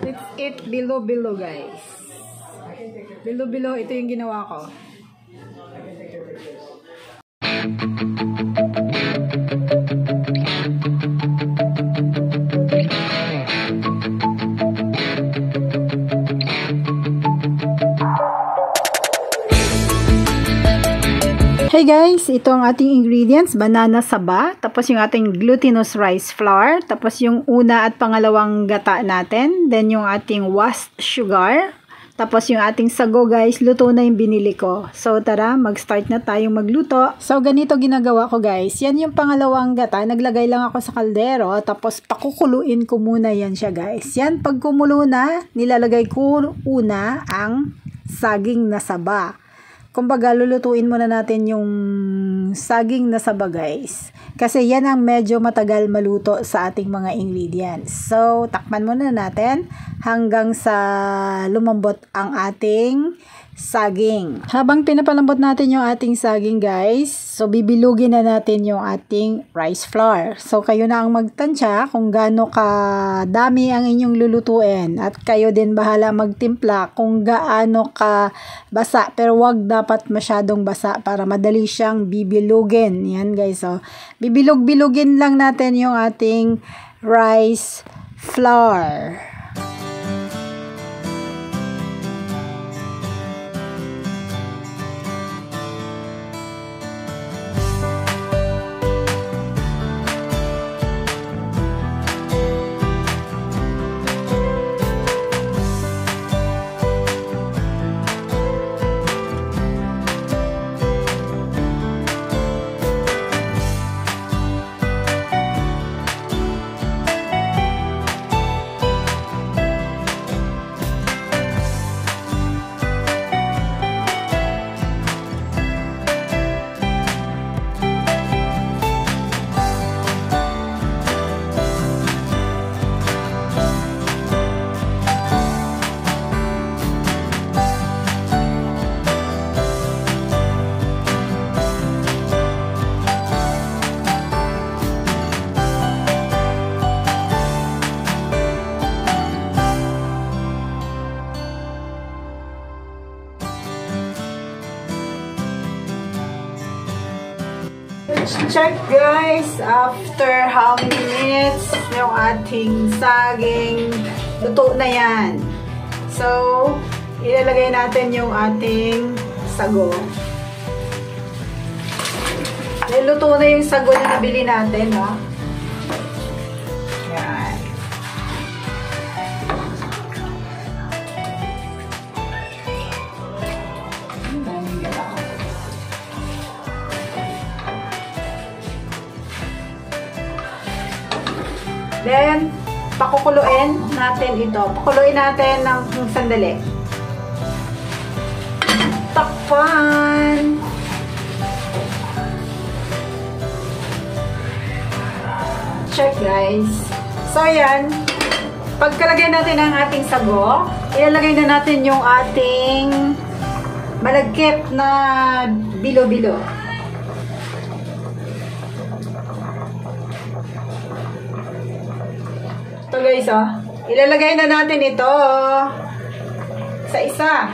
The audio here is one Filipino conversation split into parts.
Let's eat bilo-bilo, guys. Bilo-bilo, ito yung ginawa ko. Hey guys, ito ang ating ingredients, banana saba, tapos yung ating glutinous rice flour, tapos yung una at pangalawang gata natin, then yung ating washed sugar, tapos yung ating sago guys, luto na yung binili ko. So tara, mag-start na tayong magluto. So ganito ginagawa ko guys, yan yung pangalawang gata, naglagay lang ako sa kaldero, tapos pakukuluin ko muna yan siya guys. Yan, pag kumulo na, nilalagay ko una ang saging na saba. Kumbaga, lulutuin muna natin yung saging na saba guys. Kasi yan ang medyo matagal maluto sa ating mga ingredients. So, takpan muna natin hanggang sa lumambot ang ating saging. Habang pinapalambot natin yung ating saging guys, so bibilugin na natin yung ating rice flour. So, kayo na ang magtansya kung gaano kadami ang inyong lulutuin. At kayo din bahala magtimpla kung gaano ka basa. Pero wag dapat masyadong basa para madali siyang bibilugin. Yan guys. So, bibilug-bilugin lang natin yung ating rice flour. Check guys, after how many minutes yung ating saging luto na yan. So, ilalagay natin yung ating sago. Luto na yung sago na nabili natin, no? Yan. Then, pakukuluin natin ito. Pakuluin natin ng sandali. Takpan! Check guys. So, yan. Pagkalagay natin ang ating sago, ilalagay na natin yung ating malagkit na bilo-bilo. Ito guys, oh. Ilalagay na natin ito sa isa.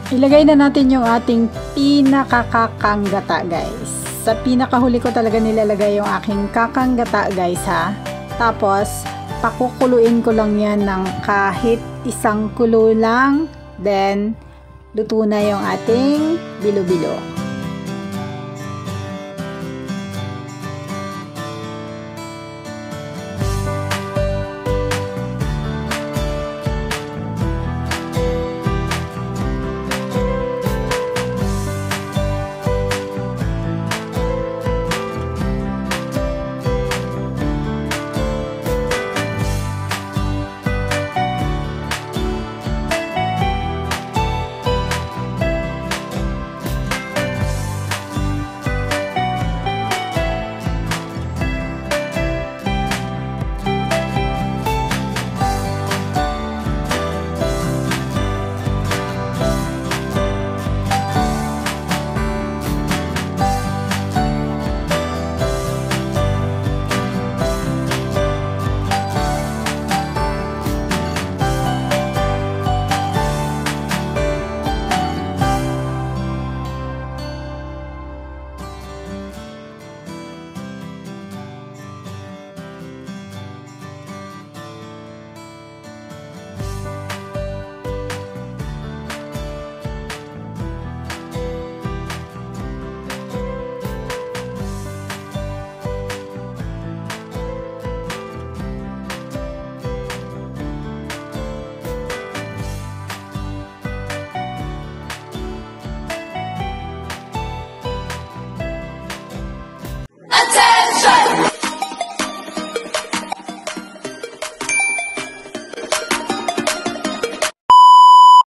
Ilagay na natin yung ating pinakakakang gata, guys. Sa pinakahuli ko talaga nilalagay yung aking kakang gata, guys, ha. Tapos, pakukuluin ko lang yan ng kahit isang kulo lang. Then, luto na yung ating bilo-bilo.